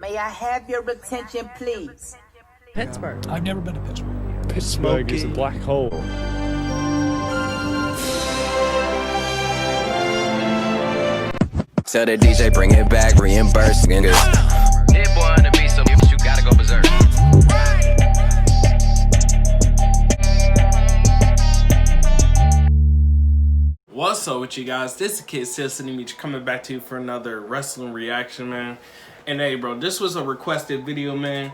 May I have your attention, please? Pittsburgh. I've never been to Pittsburgh. Pittsburgh is a black hole. Tell the DJ bring it back, reimburse niggas. Hit boy on the beat, so you gotta go berserk. What's up with you guys? This is Kid Sissany Meech coming back to you for another wrestling reaction, man. And hey, bro, this was a requested video, man.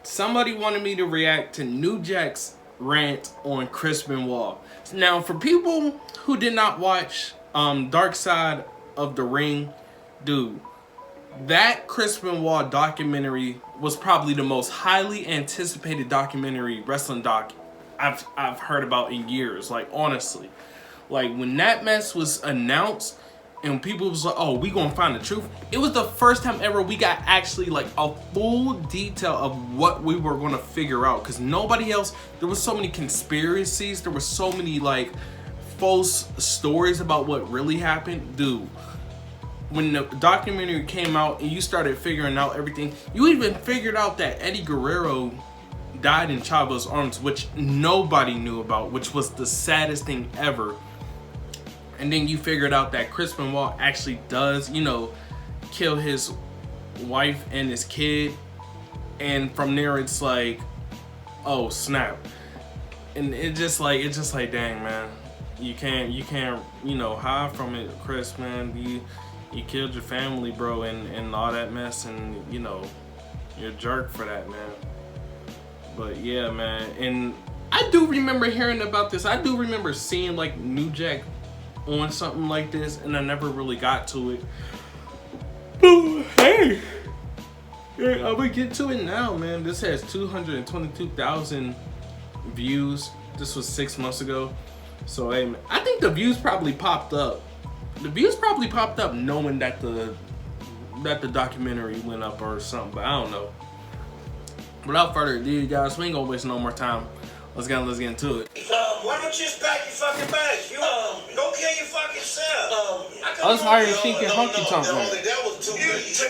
Somebody wanted me to react to New Jack's rant on Chris Benoit. Now, for people who did not watch Dark Side of the Ring, dude, that Chris Benoit documentary was probably the most highly anticipated documentary wrestling doc I've heard about in years. Like, honestly, like when that mess was announced and people was like, oh, we gonna find the truth, it was the first time ever we got actually like a full detail of what we were gonna figure out, because nobody else, there was so many conspiracies, there were so many like false stories about what really happened. Dude, when the documentary came out and you started figuring out everything, you even figured out that Eddie Guerrero died in Chavo's arms, which nobody knew about, which was the saddest thing ever. And then you figured out that Chris Benoit actually does, you know, kill his wife and his kid. And from there it's like, oh snap. And it's just like, dang, man. You can't, you know, hide from it, Chris, man. You killed your family, bro, and all that mess, and you know, you're a jerk for that, man. But yeah, man. And I do remember hearing about this. I do remember seeing like New Jack on something like this, and I never really got to it. But hey, I'm gonna get to it now, man. This has 222,000 views. This was 6 months ago. So hey, man, I think the views probably popped up. The views probably popped up knowing that the documentary went up or something, but I don't know. Without further ado, you guys, we ain't gonna waste no more time. Let's get into it. Why don't you just pack your fucking bags? You go kill your fucking self. I was hiring Sheik and Hunky Tonk. That was too easy.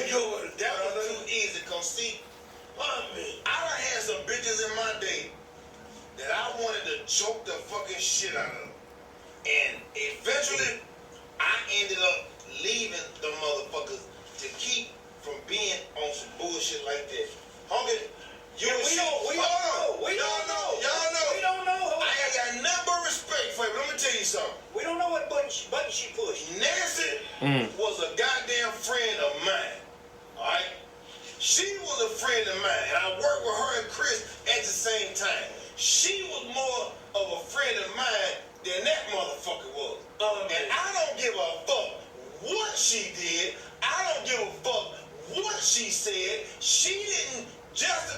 That was too easy. Cause see, I done had some bitches in my day that I wanted to choke the fucking shit out of, and eventually I ended up leaving the motherfuckers to keep from being on some bullshit like that. Hunky. We don't know. I ain't got nothing but respect for you, but let me tell you something. We don't know what button she pushed. Nancy was a goddamn friend of mine. Alright? She was a friend of mine, and I worked with her and Chris at the same time. She was more of a friend of mine than that motherfucker was. And I don't give a fuck what she did. I don't give a fuck what she said. She didn't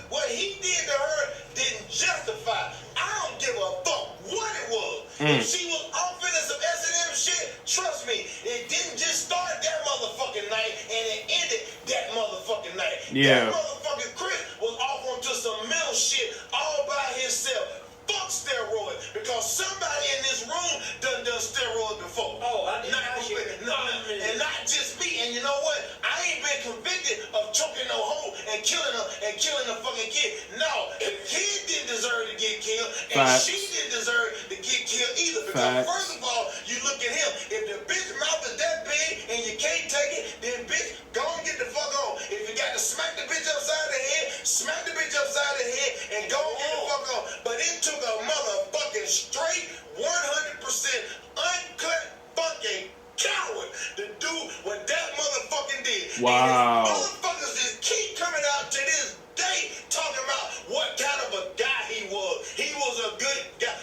what he did to her didn't justify. I don't give a fuck what it was. If she was off into some S&M shit, trust me, it didn't just start that motherfucking night and it ended that motherfucking night. Yeah. That motherfucking Chris was off onto some mental shit all by himself. Fuck steroids, because somebody in this room done steroids before. Oh, I didn't and not just me. And you know what? I ain't been convicted of choking no hoe and killing her and killing the fucking kid. No, the kid didn't deserve to get killed, and she didn't deserve to get killed either. Because first of all, you look at him. If the bitch mouth is that big and you can't take it, then bitch, go and get the fuck on. If you got to smack the bitch upside the head, smack the bitch upside the head and go and get the fuck on. But it took a motherfucking straight 100% uncut fucking coward to do what that motherfucking did. Wow. And motherfuckers just keep coming out to this day talking about what kind of a guy he was. He was a good guy.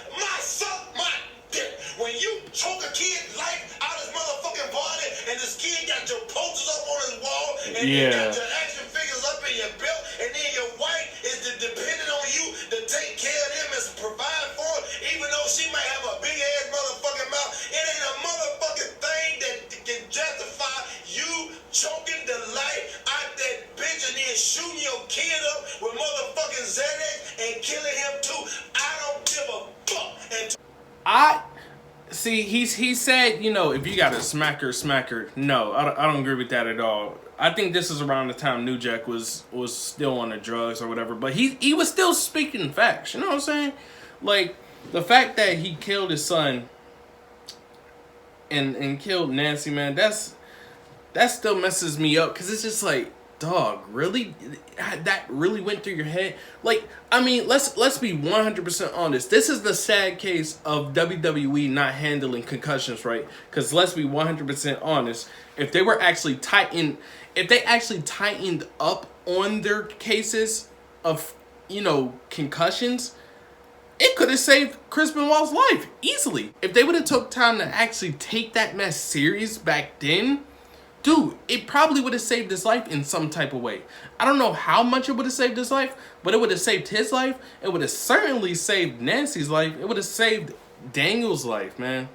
My dick. When you choke a kid's life out his motherfucking body and this kid got your posters up on his wall and you got your action figures up in your belt, and then your wife is dependent on you to take care of them and provide for him, even though she might have a big ass motherfucking mouth. It ain't a motherfucking thing that can justify you choking the life out that bitch and then shooting your kid up with motherfucking Xanax and killing him too. I don't give a fuck. I see. He said, you know, if you got to smack her. No, I don't agree with that at all. I think this is around the time New Jack was still on the drugs or whatever, but he was still speaking facts. You know what I'm saying? Like, the fact that he killed his son and killed Nancy, man, that still messes me up, because it's just like, dog, really? That really went through your head? Like, I mean, let's be 100% honest. This is the sad case of WWE not handling concussions, right? Because let's be 100% honest. If they actually tightened up on their cases of, you know, concussions, it could have saved Chris Benoit's life easily. If they would have took time to actually take that mess serious back then, dude, it probably would have saved his life in some type of way. I don't know how much it would have saved his life, but it would have saved his life. It would have certainly saved Nancy's life. It would have saved Daniel's life, man.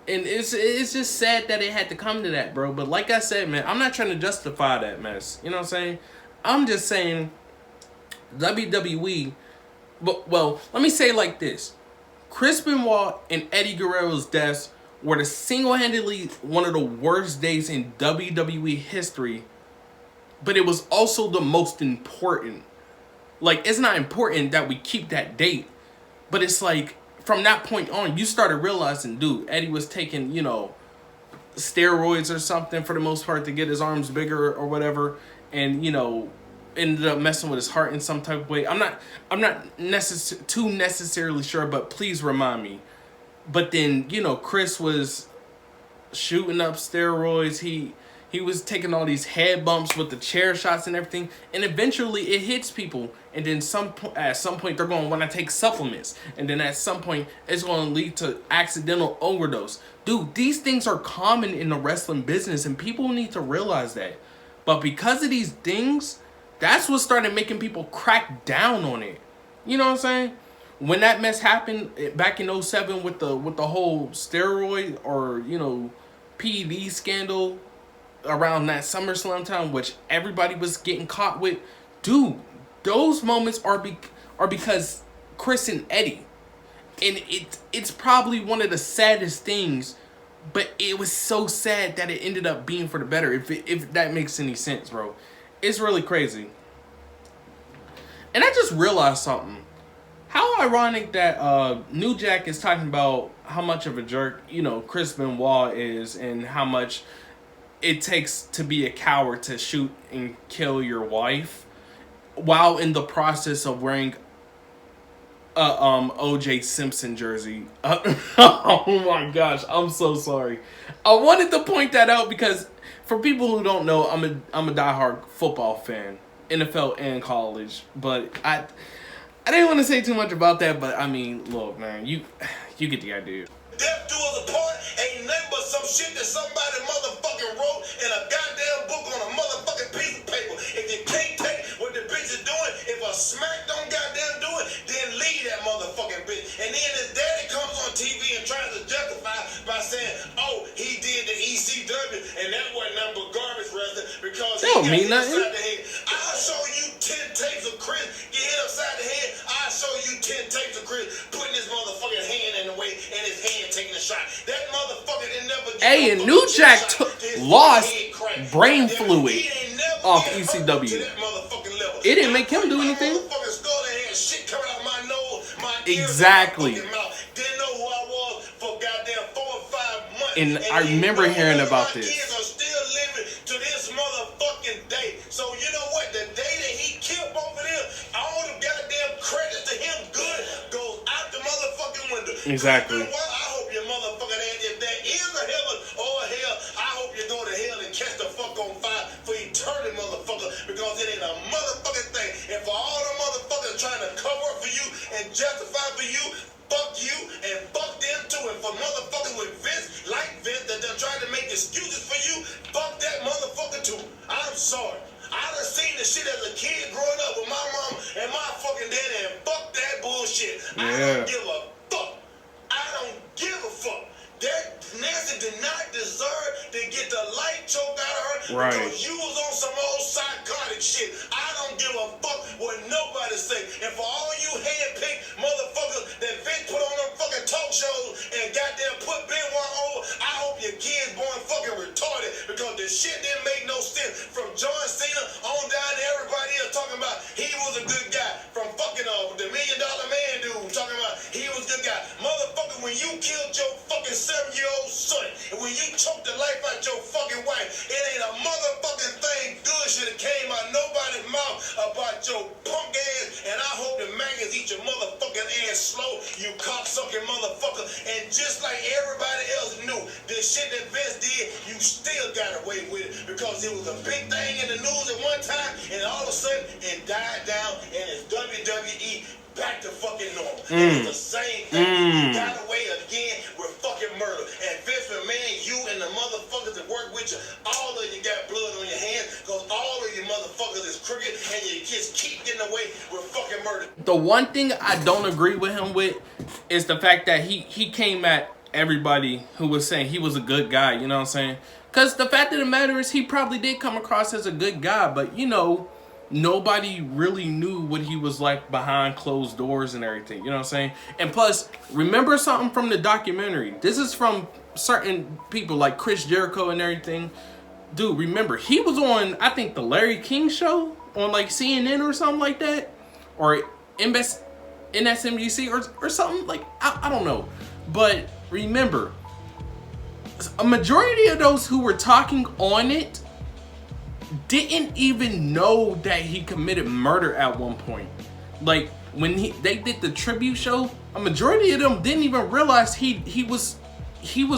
And it's just sad that it had to come to that, bro. But like I said, man, I'm not trying to justify that mess. You know what I'm saying? I'm just saying WWE... But, well, let me say it like this. Chris Benoit and Eddie Guerrero's deaths were the single-handedly one of the worst days in WWE history, but it was also the most important. Like, it's not important that we keep that date, but it's like, from that point on, you started realizing, dude, Eddie was taking, you know, steroids or something for the most part to get his arms bigger or whatever, and, you know, ended up messing with his heart in some type of way. I'm not too necessarily sure, but please remind me. But then, you know, Chris was shooting up steroids. He was taking all these head bumps with the chair shots and everything, and eventually it hits people. And then at some point they're going to want to take supplements, and then at some point it's going to lead to accidental overdose. Dude, these things are common in the wrestling business, and people need to realize that. But because of these things, that's what started making people crack down on it. You know what I'm saying? When that mess happened back in 2007 with the whole steroid or, you know, PED scandal around that SummerSlam time, which everybody was getting caught with, dude, those moments are because Chris and Eddie. And it's probably one of the saddest things, but it was so sad that it ended up being for the better, if that makes any sense, bro. It's really crazy. And I just realized something. How ironic that New Jack is talking about how much of a jerk, you know, Chris Benoit is, and how much it takes to be a coward to shoot and kill your wife, while in the process of wearing a O.J. Simpson jersey. Oh my gosh, I'm so sorry. I wanted to point that out because for people who don't know, I'm a diehard football fan, NFL and college. But I didn't want to say too much about that. But I mean, look, man, you get the idea. Death do us apart ain't nothing but some shit that somebody motherfucking wrote in a goddamn book on a motherfucking piece of paper. If you can't take what the bitch is doing, if a smack don't goddamn do it, then leave that motherfucking bitch. And then his daddy comes on TV and tries to justify by saying, oh, he did the ECW, and that wasn't nothing but garbage wrestling because he got hit upside the head. I'll show you 10 tapes of Chris get hit upside the head. I'll show you 10 tapes of Chris putting his motherfucking hand in the way and his hand taking a shot. That motherfucker didn't never get Hey, and New Jack lost brain fluid off ECW. It didn't make him do anything. Exactly. And I remember hearing about this. To this motherfucking day. So you know what? The day that he killed both of them, all the goddamn credit to him good goes out the motherfucking window. Exactly. I hope your motherfucking ass, if there is a heaven or a hell, I hope you go to hell and catch the fuck on fire for eternity, motherfucker, because it ain't a motherfucking thing. And for all the motherfuckers trying to cover up for you and justify for you, fuck you and fuck them too. And for motherfuckers with Vince, like Vince, that they're trying to make excuses for you, fuck that motherfucker too. I'm sorry. I done seen the shit as a kid growing up with my mom and my fucking daddy, and fuck that bullshit. I don't give a fuck. I don't give a fuck. That Nancy did not deserve to get the light choked out of her because you was on some old psychotic shit. I don't give a fuck what nobody say. And for all you hand-picked motherfuckers that Vince put on them fucking talk shows and goddamn put Benoit on, I hope your kids born fucking retarded because the shit didn't make no sense from Joe about your fucking wife. It ain't a motherfucking thing good should have came out nobody's mouth about your punk ass. And I hope the maggots eat your motherfucking ass slow, you cocksucking motherfucker. And just like everybody else knew, the shit that Vince did, you still got away with it because it was a big thing in the news at one time, and all of a sudden it died down, and it's WWE back to fucking normal. It's the same thing. You got away again with fucking murder. And Vince McMahon, you and the motherfuckers that work with you, all of you got blood on your hands because all of you motherfuckers is crooked and you just keep getting away with fucking murder. The one thing I don't agree with him with is the fact that he came at everybody who was saying he was a good guy, you know what I'm saying? Because the fact of the matter is he probably did come across as a good guy, but you know, nobody really knew what he was like behind closed doors and everything, you know what I'm saying? And plus, remember something from the documentary. This is from certain people like Chris Jericho and everything. Dude, remember, he was on, I think, the Larry King show on like CNN or something like that. Or MSNBC or something, like, I don't know. But remember, a majority of those who were talking on it didn't even know that he committed murder at one point. Like when they did the tribute show, a majority of them didn't even realize he was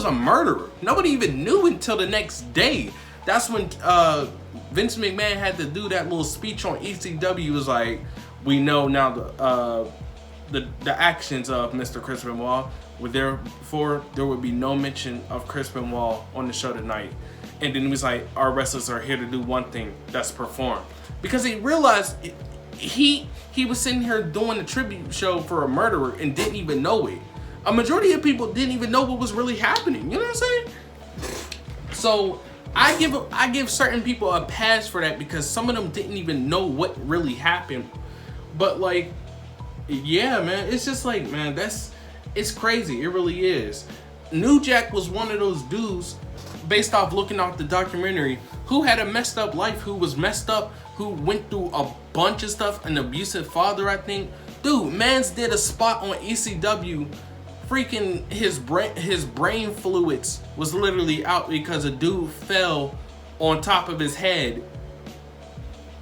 a murderer. Nobody even knew until the next day. That's when Vince McMahon had to do that little speech on ECW. He was like, we know now the actions of Mr. Chris Benoit. Therefore, there would be no mention of Chris Benoit on the show tonight. And then he was like, our wrestlers are here to do one thing, that's perform. Because he realized he was sitting here doing a tribute show for a murderer and didn't even know it. A majority of people didn't even know what was really happening. You know what I'm saying? So I give certain people a pass for that because some of them didn't even know what really happened. But like, yeah, man, it's just like, man, it's crazy. It really is. New Jack was one of those dudes, based off looking off the documentary, who had a messed up life, who was messed up, who went through a bunch of stuff, an abusive father, I think. Dude, mans did a spot on ECW, freaking his brain fluids was literally out because a dude fell on top of his head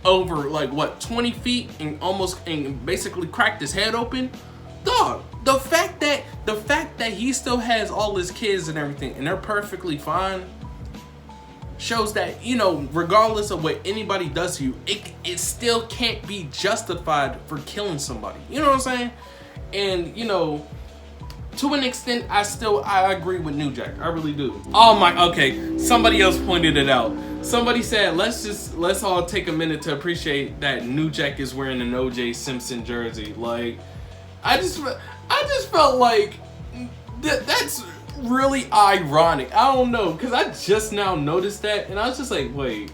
over like what, 20 feet and basically cracked his head open. Dog, the fact that he still has all his kids and everything and they're perfectly fine shows that, you know, regardless of what anybody does to you, it still can't be justified for killing somebody. You know what I'm saying? And, you know, to an extent, I agree with New Jack. I really do. Oh my, okay, somebody else pointed it out. Somebody said, let's all take a minute to appreciate that New Jack is wearing an O.J. Simpson jersey. Like, I just felt like that's really ironic. I don't know, because I just now noticed that, and I was just like, wait,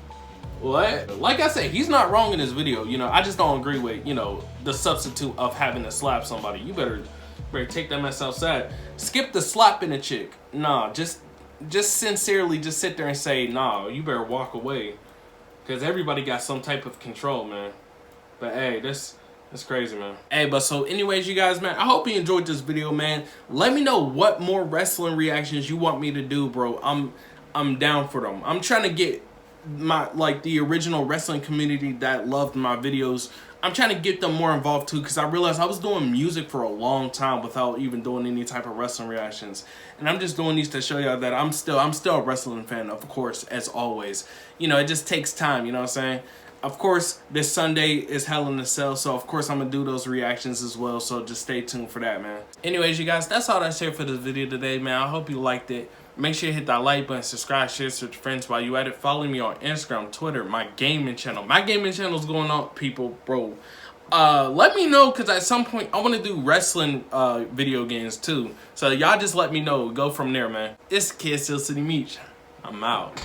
what? Like I said, he's not wrong in this video. You know, I just don't agree with, you know, the substitute of having to slap somebody. You better take that mess outside. Skip the slapping a chick. Nah, just sincerely just sit there and say, nah, you better walk away, because everybody got some type of control, man. But hey, that's crazy, man. Hey, but so anyways, you guys, man, I hope you enjoyed this video, man. Let me know what more wrestling reactions you want me to do, bro. I'm down for them. I'm trying to get the original wrestling community that loved my videos. I'm trying to get them more involved too, because I realized I was doing music for a long time without even doing any type of wrestling reactions. And I'm just doing these to show y'all that I'm still a wrestling fan, of course, as always. You know, it just takes time, you know what I'm saying? Of course, this Sunday is Hell in a Cell, so of course I'm going to do those reactions as well, so just stay tuned for that, man. Anyways, you guys, that's all that's here for this video today, man. I hope you liked it. Make sure you hit that like button, subscribe, share with your friends while you at it. Follow me on Instagram, Twitter, my gaming channel. My gaming channel is going on, people, bro. Let me know, because at some point I want to do wrestling video games too. So y'all just let me know. Go from there, man. It's Kid Steel City Meech. I'm out.